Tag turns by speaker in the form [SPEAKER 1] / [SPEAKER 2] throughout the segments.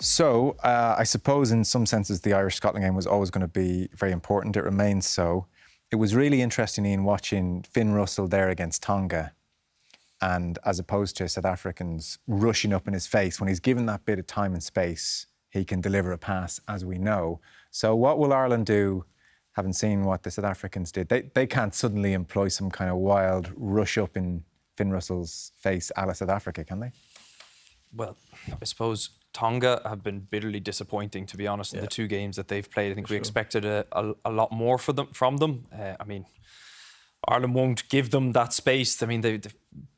[SPEAKER 1] So, I suppose in some senses the Irish-Scotland game was always going to be very important. It remains so. It was really interesting, Ian, watching Finn Russell there against Tonga, and as opposed to South Africans rushing up in his face, when he's given that bit of time and space, he can deliver a pass, as we know. So what will Ireland do, having seen what the South Africans did? They can't suddenly employ some kind of wild rush up in Finn Russell's face a la South Africa, can they?
[SPEAKER 2] Well, I suppose Tonga have been bitterly disappointing, to be honest, in the two games that they've played. I think we expected a lot more from them. I mean, Ireland won't give them that space. I mean, they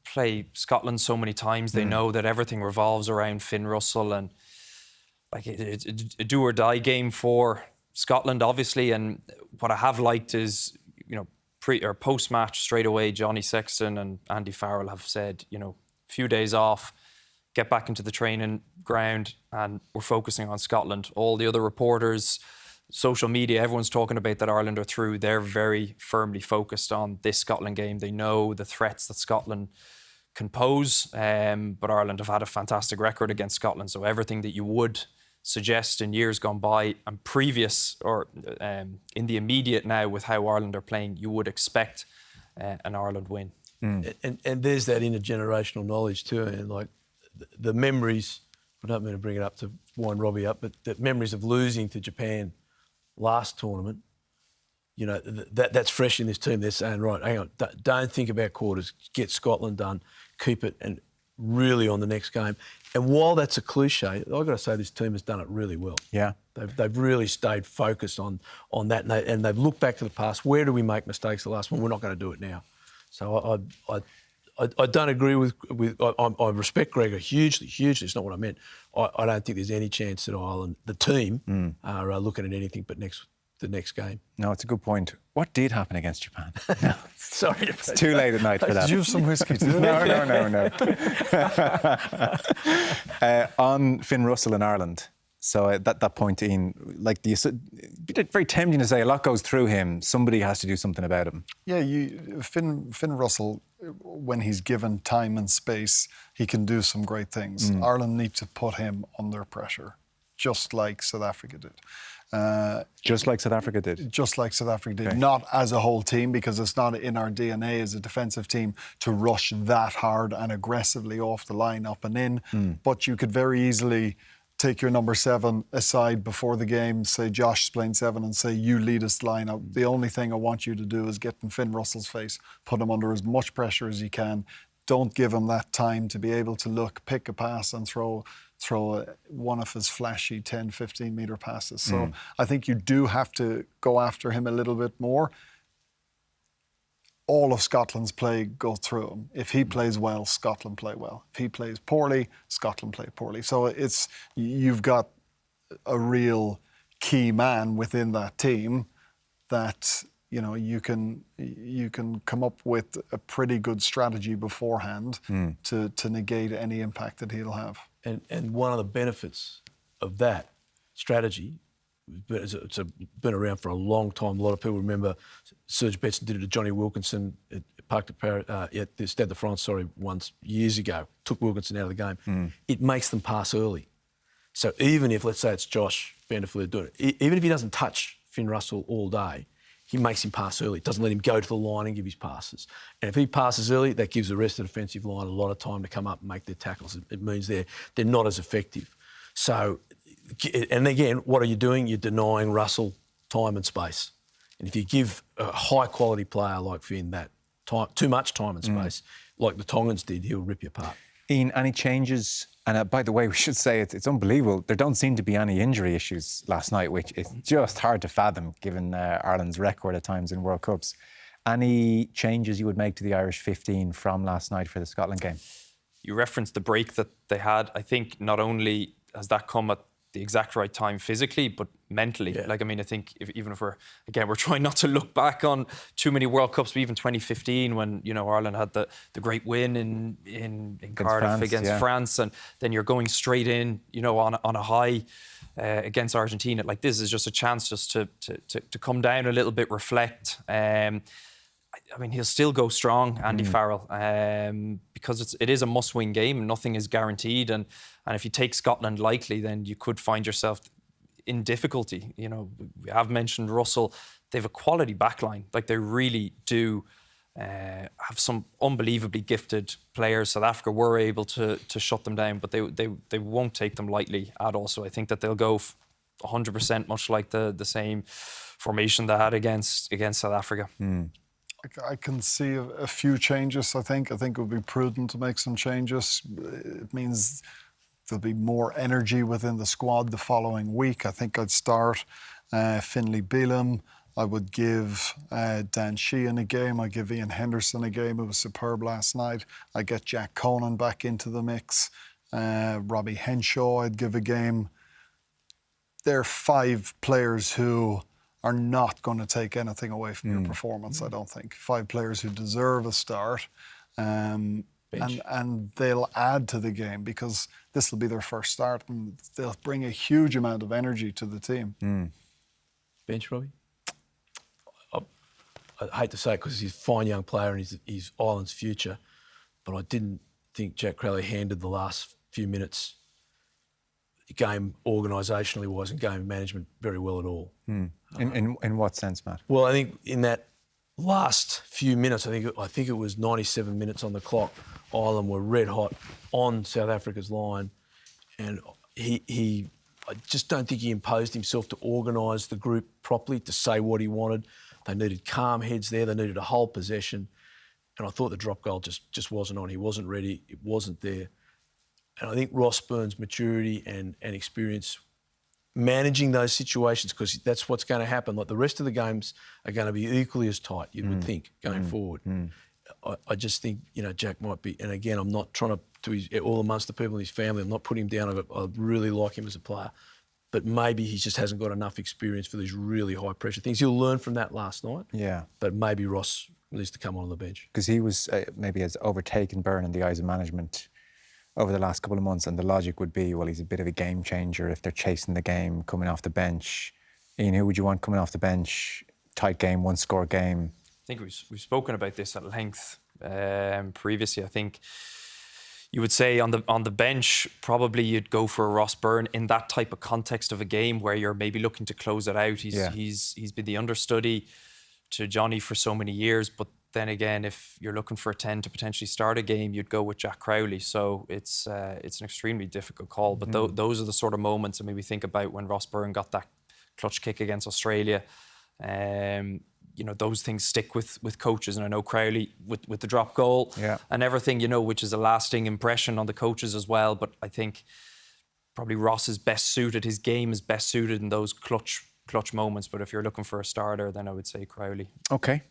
[SPEAKER 2] play Scotland so many times. They know that everything revolves around Finn Russell, and like it's a do or die game for Scotland, obviously. And what I have liked is, you know, pre or post match straight away, Johnny Sexton and Andy Farrell have said, you know, a few days off, get back into the training ground, and we're focusing on Scotland. All the other reporters, social media, everyone's talking about that Ireland are through. They're very firmly focused on this Scotland game. They know the threats that Scotland can pose, but Ireland have had a fantastic record against Scotland. So everything that you would suggest in years gone by and previous, or in the immediate now with how Ireland are playing, you would expect an Ireland win.
[SPEAKER 3] And there's that intergenerational knowledge too, and like the memories, I don't mean to bring it up to wind Robbie up, but the memories of losing to Japan last tournament, you know, that's fresh in this team. They're saying, right, hang on, don't think about quarters, get Scotland done, keep it, and really on the next game. And while that's a cliche, I've got to say this team has done it really well.
[SPEAKER 1] Yeah.
[SPEAKER 3] They've really stayed focused on that, and they've looked back to the past. Where do we make mistakes the last one? We're not going to do it now. So I don't agree with I respect Gregor hugely. It's not what I meant. I don't think there's any chance that Ireland, the team, are looking at anything but the next game.
[SPEAKER 1] No, it's a good point. What did happen against Japan?
[SPEAKER 3] Sorry,
[SPEAKER 1] it's too late at night for that.
[SPEAKER 4] Did you have some whiskey too?
[SPEAKER 1] No. On Finn Russell in Ireland. So at that point, Ian, like it's very tempting to say a lot goes through him. Somebody has to do something about him.
[SPEAKER 4] Yeah, Finn Russell, when he's given time and space, he can do some great things. Ireland need to put him under pressure, just like South Africa did.
[SPEAKER 1] Just like South Africa did?
[SPEAKER 4] Just like South Africa did.
[SPEAKER 1] Okay.
[SPEAKER 4] Not as a whole team, because it's not in our DNA as a defensive team to rush that hard and aggressively off the line, up and in. But you could very easily take your number 7 aside before the game, say Josh's playing 7, and say, you lead us line up. The only thing I want you to do is get in Finn Russell's face, put him under as much pressure as you can. Don't give him that time to be able to look, pick a pass and throw one of his flashy 10, 15 metre passes. So I think you do have to go after him a little bit more. All of Scotland's play go through him. If he plays well, Scotland play well. If he plays poorly, Scotland play poorly. So you've got a real key man within that team that, you know, you can come up with a pretty good strategy beforehand to negate any impact that he'll have.
[SPEAKER 3] And one of the benefits of that strategy, it's been around for a long time. A lot of people remember Serge Betson did it to Johnny Wilkinson at Parc at the Stade de France, once years ago. Took Wilkinson out of the game. It makes them pass early. So even if, let's say it's Josh Vanderfleet doing it, even if he doesn't touch Finn Russell all day, he makes him pass early. Doesn't let him go to the line and give his passes. And if he passes early, that gives the rest of the defensive line a lot of time to come up and make their tackles. It means they're not as effective. So, and again, what are you doing? You're denying Russell time and space. And if you give a high-quality player like Finn that time, too much time and space, like the Tongans did, he'll rip you apart.
[SPEAKER 1] Ian, any changes? And by the way, we should say it's unbelievable. There don't seem to be any injury issues last night, which is just hard to fathom given Ireland's record at times in World Cups. Any changes you would make to the Irish 15 from last night for the Scotland game?
[SPEAKER 2] You referenced the break that they had. I think not only has that come at the exact right time physically, but mentally.
[SPEAKER 3] Yeah.
[SPEAKER 2] Like, I mean, I think even if we're trying not to look back on too many World Cups, but even 2015 when, you know, Ireland had the great win in Cardiff against France, and then you're going straight in, you know, on a high against Argentina. Like, this is just a chance just to come down a little bit, reflect. I mean, he'll still go strong, Andy Farrell, because it is a must-win game. Nothing is guaranteed, and And if you take Scotland lightly, then you could find yourself in difficulty. You know, we have mentioned Russell. They have a quality backline. Like, they really do have some unbelievably gifted players. South Africa were able to shut them down, but they won't take them lightly at all. So I think that they'll go 100%, much like the same formation they had against South Africa.
[SPEAKER 4] I can see a few changes, I think. I think it would be prudent to make some changes. It means there'll be more energy within the squad the following week. I think I'd start Finlay Bealham. I would give Dan Sheehan a game. I'd give Ian Henderson a game. It was superb last night. I'd get Jack Conan back into the mix. Robbie Henshaw I'd give a game. There are 5 players who are not going to take anything away from your performance, I don't think. 5 players who deserve a start. And they'll add to the game because this will be their first start and they'll bring a huge amount of energy to the team.
[SPEAKER 3] Bench, Robbie? I hate to say it because he's a fine young player and he's Ireland's future, but I didn't think Jack Crowley handled the last few minutes, game organisationally wise and game management, very well at all.
[SPEAKER 1] In what sense, Matt?
[SPEAKER 3] Well, I think in that last few minutes, I think it was 97 minutes on the clock, Ireland were red hot on South Africa's line, and I just don't think he imposed himself to organise the group properly, to say what he wanted. They needed calm heads there. They needed a whole possession. And I thought the drop goal just wasn't on. He wasn't ready. It wasn't there. And I think Ross Byrne's maturity and experience managing those situations, because that's what's going to happen. Like, the rest of the games are going to be equally as tight, you would think, going forward. I just think, Jack might be, and again, I'm not trying to all amongst the people in his family, I'm not putting him down. I really like him as a player. But maybe he just hasn't got enough experience for these really high pressure things. He'll learn from that last night. Yeah. But maybe Ross needs to come on the bench.
[SPEAKER 1] Because he was maybe has overtaken Byrne in the eyes of management over the last couple of months, and the logic would be, well, he's a bit of a game changer if they're chasing the game, coming off the bench. Ian, who would you want coming off the bench? Tight game, one-score game.
[SPEAKER 2] I think we've spoken about this at length previously. I think you would say on the bench, probably you'd go for a Ross Byrne in that type of context of a game where you're maybe looking to close it out. He's been the understudy to Johnny for so many years, but then again, if you're looking for a 10 to potentially start a game, you'd go with Jack Crowley. So it's an extremely difficult call. But those are the sort of moments, and maybe think about when Ross Byrne got that clutch kick against Australia. Those things stick with coaches, and I know Crowley with the drop goal and everything, which is a lasting impression on the coaches as well. But I think probably Ross is best suited. His game is best suited in those clutch moments. But if you're looking for a starter, then I would say Crowley.
[SPEAKER 1] Okay.